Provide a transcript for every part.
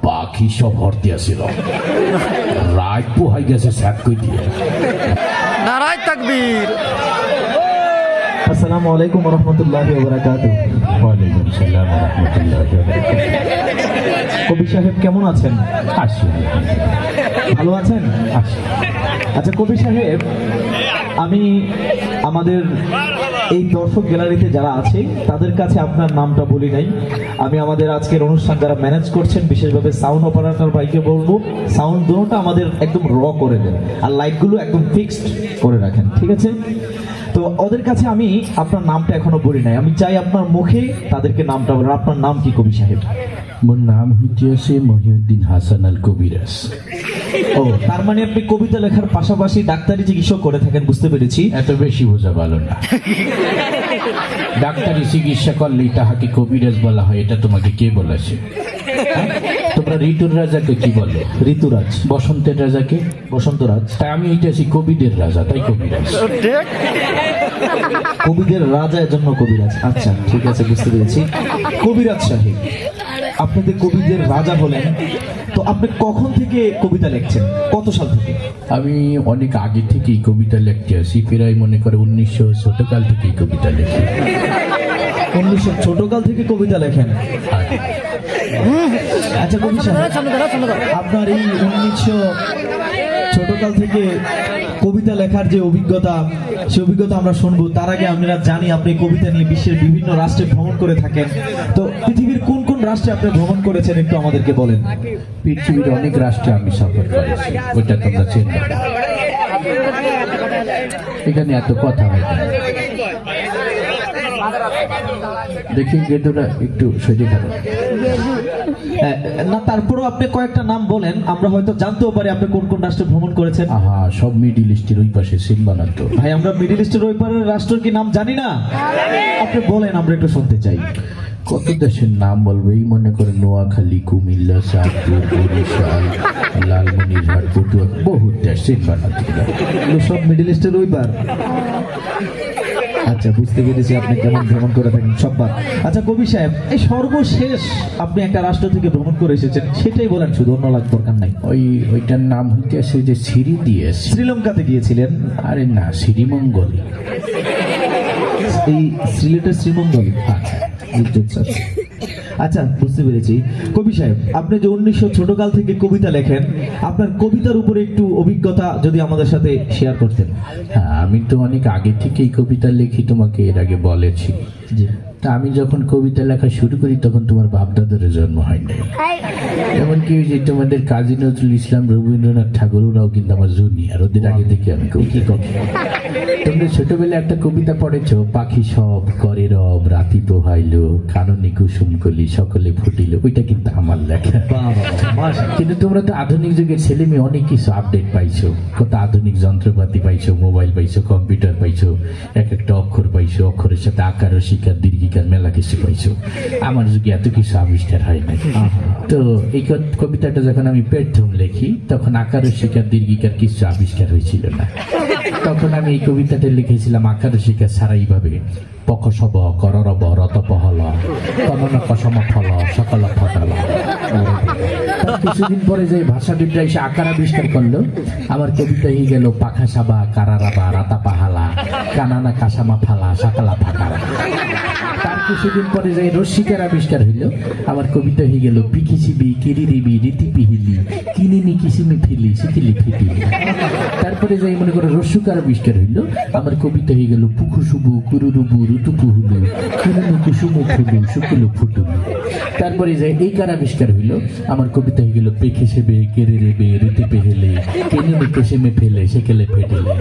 পাখি সব ভর্তি আছিল রাত পোহাই গেছে স্যাট কই দিয়ে। নারায় তাকবীর। আসসালামু আলাইকুম ওয়া রাহমাতুল্লাহি ওয়া বারাকাতুহু। ওয়ালাইকুম আসসালাম ওয়া রাহমাতুল্লাহি ওয়া বারাকাতুহু। কবি সাহেব কেমন আছেন? আসি ভালো আছেন? আসি। আচ্ছা কবি সাহেব, আমি আমাদের এই দর্শক গ্যালারিতে যারা আছে তাদের কাছে আপনার নামটা বলি নাই। আমি আমাদের আজকের অনুষ্ঠান যারা ম্যানেজ করছেন, বিশেষভাবে সাউন্ড অপারেটর ভাইকে বলবো সাউন্ড দুটোটা আমাদের একদম র করে দেন আর লাইটগুলো একদম ফিক্সড করে রাখেন, ঠিক আছে? তো ওদের কাছে আমি আপনার নামটা এখনো বলি নাই, আমি চাই আপনার মুখে তাদেরকে নামটা বলেন। আপনার নাম কি কবি সাহেব? মোর নাম হইতেছে মহিউদ্দিন হাসান আল কবিরাজ। ও, তার মানে আপনি কবিতা লেখার পাশাপাশি ডাক্তারি চিকিৎসা করে থাকেন, বুঝতে পেরেছি। এত বেশি বোঝা ভালো না। ডাক্তারি চিকিৎসা করলেই তাহাকে কবিরাজ বলা হয়, এটা তোমাকে কে বলেছে? তোমরা ঋতুর রাজাকে কি বলো? ঋতুরাজ। বসন্তের রাজাকে বসন্তরাজ। তাই আমি হইতেছি কবিদের রাজা, তাই কবিরাজ। কবিদের রাজা এজন্য কবিরাজ। আচ্ছা ঠিক আছে, বুঝতে পেরেছি। কবিরাজ সাহেব, আপনাদের কবিদের রাজা হলেন, তো আপনি কখন থেকে কবিতা লিখছেন? কত সাল থেকে? আমি অনেক আগে থেকেই কবিতা লিখতে আসি, প্রায় মনে করে 1900 ছোটকাল থেকেই কবিতা লিখি। 1900 ছোটকাল থেকে কবিতা লেখেন? আচ্ছা কবি সাহেব, আপনার এই 1900 ছোটকাল থেকে কবিতা লেখার যে অভিজ্ঞতা, সে অভিজ্ঞতা আমরা শুনবো। তার আগে আমরা জানি আপনি কবিতা নিয়ে বিশ্বের বিভিন্ন রাষ্ট্রে ভ্রমণ করে থাকেন, তো পৃথিবীর কোন কোন রাষ্ট্রে আপনি ভ্রমণ করেছেন একটু আমাদেরকে বলেন। পৃথিবীর অনেক রাষ্ট্রে আমি সফর করেছি, ওইটা তোমরা চেনো না। এখানে এত কথা হয় না। দেখি গেদুরা একটু সহ্য খারাপ না, তারপরেও আপনি কয়েকটা নাম বলেন, আমরা হয়তো জানতেও পারি আপনি কোন কোন রাষ্ট্রে ভ্রমণ করেছেন। আহা, সব মিডিল ইস্টের ওই পাশে সিন বানাতো। ভাই, আমরা মিডল ইস্টের ওই পারের রাষ্ট্রের কি নাম জানি না? আপনি বলেন, আমরা একটু শুনতে চাই। কত দেশের নাম বলবো, এই মনে করে নোয়াখালী, কুমিল্লা, চাঁদপুর, বরিশাল, লালমনিরহাট, পটুয়া, বহুত দেশ সিন বানাতো। এগুলো সব মিডল ইস্টের ওই পার। আচ্ছা, বুঝতে পেরেছি আপনি কেমন ভ্রমণ করে থাকেন সববার। আচ্ছা কবি সাহেব, এই সর্বশেষ আপনি একটা রাষ্ট্র থেকে ভ্রমণ করে এসেছেন, সেটাই বলেন, শুধু অন্য লাগ দরকার নাই। ওইটার নাম হইতে আসে যে সিরি দিয়েছে। শ্রীলঙ্কাতে গিয়েছিলেন? আরে না, শ্রীমঙ্গল। এই সিলেটের শ্রীমঙ্গল। আচ্ছা, বুঝতে পেরেছি। কবি সাহেব, আপনি যে 1900 ছোটকাল থেকে কবিতা লেখেন, আপনার কবিতার উপরে একটু অভিজ্ঞতা যদি আমাদের সাথে শেয়ার করতেন। হ্যাঁ, আমি তো অনেক আগে থেকেই কবিতা লিখি, তোমাকে এর আগে বলেছি। জি। তা আমি যখন কবিতা লেখা শুরু করি তখন তোমার বাপদাদার জন্ম হয় নাই। এমনকি ওই যে তোমাদের কাজী নজরুল ইসলাম, রবীন্দ্রনাথ ঠাকুর, ওরাও কিন্তু আমার জুনিয়র, ওদের আগে থেকে আমি কবিতা করি। তোমরা ছোটবেলায় একটা কবিতা পড়েছ, পাখি সব করে রব, রাতি পোহাইলো, কাননি কুসুম কলি, সকলে ফুটিল, ওইটা কিন্তু আমার লেখা। কিন্তু তোমরা তো আধুনিক যুগের ছেলে মেয়ে, অনেক কিছু আপডেট পাইছো, কত আধুনিক যন্ত্রপাতি পাইছো, মোবাইল পাইছো, কম্পিউটার পাইছো, এক একটা অক্ষর পাইছো, অক্ষরের সাথে আকার, শিকার, দীর্ঘিকার, মেলা কিছু পাইছো। আমার যুগে এত কিছু আবিষ্কার হয় নাই। তো এই কবিতাটা যখন আমি প্রথম লিখি, তখন আকার, শিকার, দীর্ঘিকার কিছু আবিষ্কার হয়েছিল না। তখন আমি এই কবিতাটা লিখেছিলাম আকার শিকার ছাড়াই ভাবে, পকসব কররব রতপহল, কনন কসম ফল, সকল ফটল। কিছুদিন পরে যে ভাষাবিদরা এসে আকার আবিষ্কার করলো, আমার কবিতা হয়ে গেল পাখা সাবা, কারারাবা, রাতা পাহালা, কানানা কাসামা ফালা, সাকালা ফাটালা। তার কিছুদিন পরে যে রস্মিকার আবিষ্কার হইল, আমার কবিতা হয়ে গেল পিকিসিবি, কিরিরিবি, রীতি পিহিলি, কিনিনি কিসিমি ফিলি, শিখিলি ফিটিলি। তারপরে যে মনে করে রস্যুকার আবিষ্কার হইল, আমার কবিতা হয়ে গেল পুকুসুবু, কুরুরুবু, ঋতুপুহুলু, কুরুনু কুসুমু ফুলু, শুকুলু ফুটুলু। তারপরে যে এই কার আবিষ্কার হইল, আমার কবিতা হয়ে গেল পেখে সেবে, কেড়ে রেবে, রীতি পেহেলে, কেনিনি কেসেমে ফেলে, সেকেলে ফেটেলে।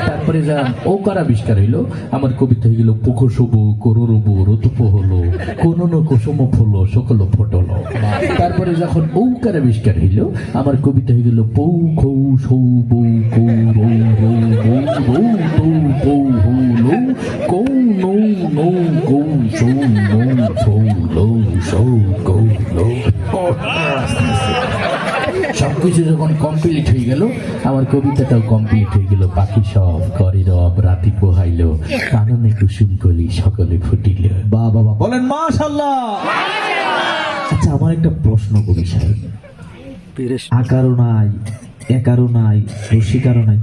তারপরে যা ও কার আবিষ্কার হইল, আমার কবিতা হয়ে গেল পুকুসুবু, করুরুবু, ঋতুপু হলো, কোন কুসুম ফুলো, সকল ফটল। তারপরে যখন ঔকার আবিষ্কার হইল, আমার কবিতা হয়ে গেল পৌ খৌ সৌ বৌ কৌ রৌ রৌ বৌ রৌ তৌ পৌ হৌ লৌ কৌ নৌ নৌ কৌ সৌ নৌ সৌ লৌ সৌ কৌ লৌ। সবকিছু যখন কমপ্লিট হয়ে গেল, আমার কবিতাটাও কমপ্লিট হয়ে গেল। পাখি সব করে রব, রাতি পোহাইল, কাননে কুসুম কলি, সকলে ফুটিল। বাহ বাবা, বলেন মাশাআল্লাহ। আচ্ছা, আমার একটা প্রশ্ন কবি সাহেব, আকারও নাই, একারও নাই, রসিকারও নাই।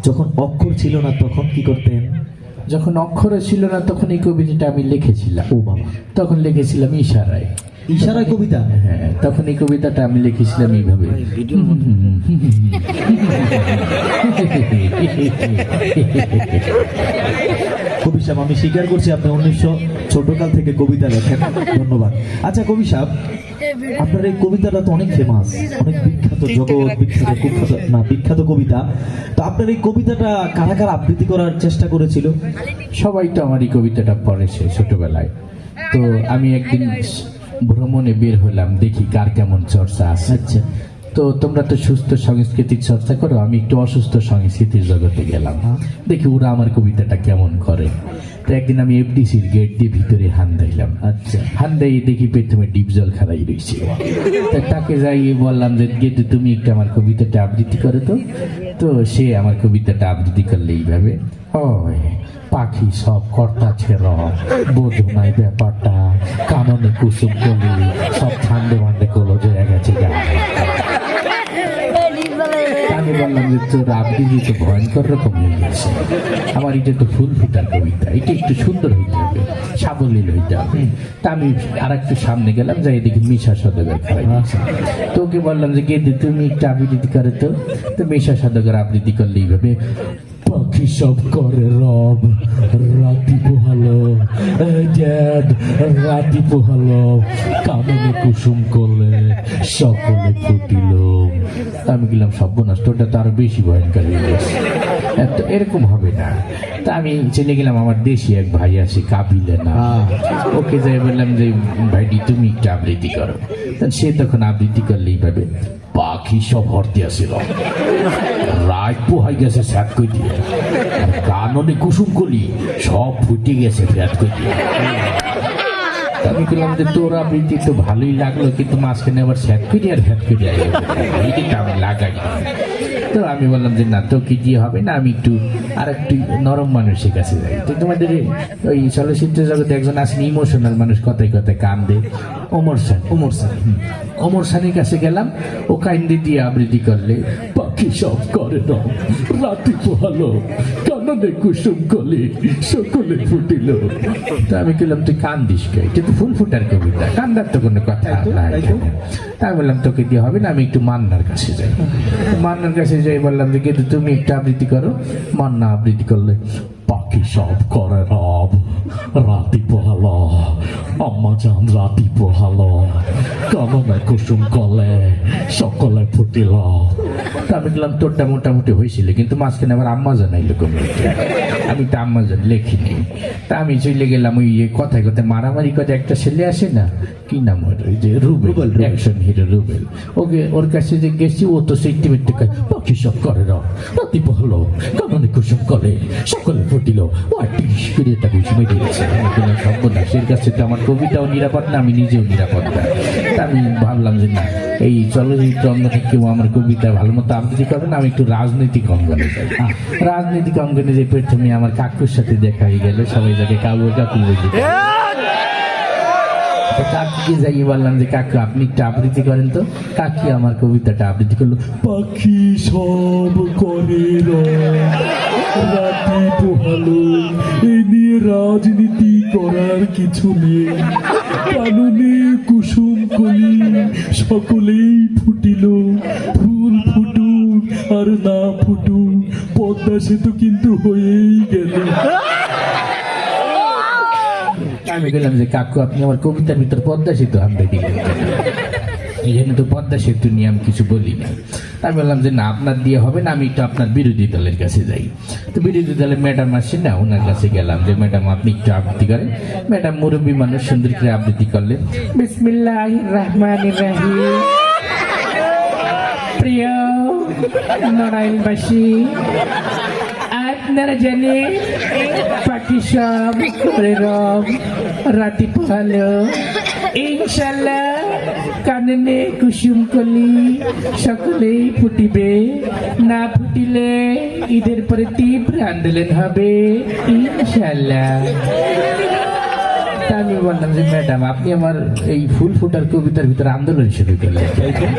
যখন অক্ষর ছিল না তখন কি করতেন? যখন অক্ষর ছিল না তখন এই কবিতাটা আমি লিখেছিলাম। ও বাবা, তখন লিখেছিলাম ইশারায়। ইশারায় কবিতা? হ্যাঁ, তখন এই কবিতাটা আমি লিখেছিলাম এইভাবে। কবি সাহেব, আমি স্বীকার করছি আপনি 1900 ছোটকাল থেকে কবিতা লেখেন, ধন্যবাদ। আচ্ছা কবি সাহেব, আপনার এই কবিতাটা তো অনেক ফেমাস, অনেক বিখ্যাত, জগৎ বিখ্যাত, কুখ্যাত না বিখ্যাত কবিতা। তো আপনার এই কবিতাটা কারা কারা আবৃত্তি করার চেষ্টা করেছিল? সবাই তো আমার এই কবিতাটা পড়েছে ছোটবেলায়। তো আমি একদিন ভ্রমণে বের হলাম, দেখি কার কেমন চর্চা আছে। আচ্ছা, তো তোমরা তো সুস্থ সংস্কৃতির চর্চা করো, আমি একটু অসুস্থ সংস্কৃতির জগতে গেলাম, দেখি ওরা আমার কবিতাটা কেমন করে। তো একদিন আমি এফডিসির গেট দিয়ে ভিতরে হান দিলাম। আচ্ছা, হান দিয়ে দেখি প্রথমে ডিপ জল খারাই রয়েছে। তা তাকে যাই বললাম যে গেটে তুমি একটু আমার কবিতাটা আবৃত্তি করো তো। তো সে আমার কবিতাটা আবৃত্তি করলে এইভাবে, ওই পাখি সব কর্তা ছেড়, বোধ নাই ব্যাপারটা, কাননে কুসুম কলি, সব ঠান্ডে মান্ডে কলো যে গেছে গা। আমি বললাম যে তোর আবৃত্তি তো ভয়ঙ্কর রকম হয়ে গেছে, আমার এটা তো ফুল ফুটার কবিতা, এটা একটু সুন্দর হইতে হবে, সাবলীল হইতে হবে। তা আমি আর একটু সামনে গেলাম, যাই দেখি মিশা সদগর খারাই। তোকে বললাম যে গেদে তুমি একটু আবৃত্তি করে তো। তো মিশা সদগর আবৃত্তি করলে এইভাবে, পাখি সব করে রব, রাতি পোহালো, রাতি পোহালো, কাননে কুসুম করলে সকলে ফুটিল। আমি গেলাম সর্বনাশ, ওটা তো আরো বেশি ভয়ঙ্কর হয়ে গেছে, তো এরকম হবে না। তা আমি চলে গেলাম, আমার দেশি এক ভাই আছে কাবিলে না, ওকে যাই বললাম যে ভাইটি তুমি একটু আবৃত্তি করো। সে তখন আবৃত্তি করলে এইভাবে, পাখি সব হরতে আসিল, রাত পোহাই গেছে স্যাত কই দিয়ে, কাননে কুসুম কলি সব ফুটে গেছে ফ্যাত কই দিয়ে। আমি বললাম যে তোর আবৃত্তি তো ভালোই লাগলো, কিন্তু মাঝখানে আবার স্যাত করি আর ফ্যাত করি, এইটা আমি লাগাই। তো আমি বললাম যে না, তো কি দিয়ে হবে না, আমি একটু আর একটু নরম মানুষের কাছে যাই। তো তোমাদের ওই চলচ্চিত্র জগতে একজন আছেন ইমোশনাল মানুষ, কথায় কথায় কান্দে, ওমর সান। ওমর সানের কাছে গেলাম, ও কান্দে দিয়ে আবৃত্তি করলে, পাখি সব করে না, রাতি পোহালো, কাননে কুসুম কলি সকলে ফুটিল। তো আমি বললাম তুই কান্দিস কে, এটা তো ফুল ফুটার কবিতা, কান্দার তো কোনো কথা নাই। তাই বললাম তোকে দিয়ে হবে না, আমি একটু মান্নার কাছে যাই। মান্নার কাছে যাই বললাম যে কিন্তু তুমি একটু আবৃত্তি করো। মান্না আবৃত্তি করলে, পাখি সব করে রব, রাতি পোহালো, আম্মা জান রাতি পোহালো, কাননে কুসুম কলে সকলে ফুটিল। তা আমি বললাম তোরটা মোটামুটি হয়েছিল, কিন্তু মাঝখানে আবার আম্মা জান আইলো কবিতা, আমি তো আম্মা জান লেখিনি। তা আমি চলে গেলাম ওই কথায় কথায় মারামারি করে, একটা ছেলে আসে না, কি নাম ওর, ওই যে রুবেল, অ্যাকশন হিরো রুবেল, ওকে ওর কাছে যে গেছি, ও তো সেই টিমের পাখি সব করে রব, রাতি পোহালো, কাননে কুসুম কলে সকলে ফুটিল, ওয়াটিস করে একটা ঘুষি মেরে দিয়েছে। সর্বনাশের কাছে তো আমার কবিতাও নিরাপদ না, আমি নিজেও নিরাপদ না। তা আমি ভাবলাম যে না, এই চলচ্চিত্র অঙ্গনে কেউ আমার কবিতা ভালো মতো আবৃত্তি করবে না, আমি একটু রাজনৈতিক অঙ্গনে যাই। রাজনৈতিক অঙ্গনে যে প্রথমে আমার কাকুর সাথে দেখা হয়ে গেল, সবাই যাকে কাকু কাকু বলছে। কাকুকে যাই বললাম যে কাকু আপনি একটু আবৃত্তি করেন তো। কাকি আমার কবিতাটা আবৃত্তি করলো, পাখি সব করে রাতি পোহালো, এ নিয়ে রাজনীতি করার কিছু নেই, কাননে কুসুম কলি সকলেই ফুটিল, ফুল ফুটুক আর না ফুটুক পদ্মা সেতু কিন্তু হয়েই গেল। আমি বললাম যে কাকু আপনি আমার কবিতার ভিতর পদ্মা সেতু আনতে দিলেন, এই জন্য তো পদ্মা সেতু নিয়ে আমি কিছু বলি না। আমি বললাম যে না আপনার দিয়ে হবে না, আমি একটু আপনার বিরোধী দলের কাছে যাই। তো বিরোধী দলের ম্যাডাম আসছে না, ওনার কাছে গেলাম যে ম্যাডাম আপনি একটু আবৃত্তি করেন। ম্যাডাম মুরব্বী মানুষ, সুন্দর করে আবৃত্তি করলেন, বিসমিল্লাহির রহমানির রহিম। প্রিয় নড়াইলবাসী, আপনারা জানেন পাখি সব করে রব, রাতি পোহালো, ইনশাল্লাহ কাননে কুসুম কলি সকলেই ফুটিবে, না ফুটিলে ঈদের পরে তীব্র আন্দোলন হবে ইনশাল্লাহ। তা আমি বললাম যে ম্যাডাম আপনি আমার এই ফুল ফুটার কবিতার ভিতরে আন্দোলন শুরু করলেন,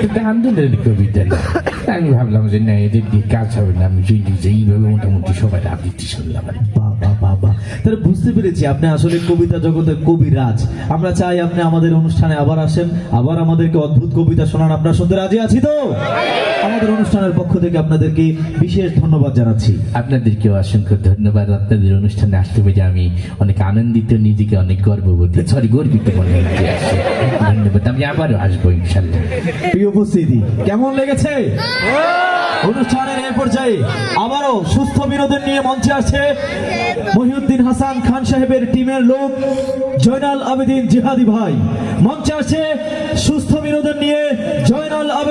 এটা আন্দোলনের কবিতা না। তা আমি ভাবলাম যে না, এদের দিয়ে কাজ হবে না, আমি যে এইভাবে মোটামুটি সবাই আবৃত্তি শুনলাম আর কি। বাবা বাবা, তাহলে বুঝতে পেরেছি আপনি আসলে কবিতা জগতের কবিরাজ। আমরা চাই আপনি আমাদের অনুষ্ঠানে আবার আসেন, আবার আমাদেরকে অদ্ভুত কবিতা শোনান। আপনারা শুনতে রাজি আছি তো? আমাদের অনুষ্ঠানের পক্ষ থেকে আপনাদেরকে বিশেষ ধন্যবাদ জানাচ্ছি। আপনাদেরকেও অসংখ্য ধন্যবাদ। আপনাদের অনুষ্ঠানে আসতে পেরে আমি অনেক আনন্দিত, নিজেকে অনেক গর্বিত মনে হচ্ছে। ধন্যবাদ, আমি আবারও আসবো ইনশাল্লাহ। প্রিয় উপস্থিতি, কেমন লেগেছে অনুষ্ঠানের এই পর্যায়ে? আবারও সুস্থ বিনোদন নিয়ে মঞ্চে আছে মহিউদ্দিন হাসান খান সাহেবের টিমের লোক জয়নাল আবেদিন জিহাদি ভাই। মঞ্চে আছে সুস্থ বিনোদন নিয়ে জয়নাল আবেদিন।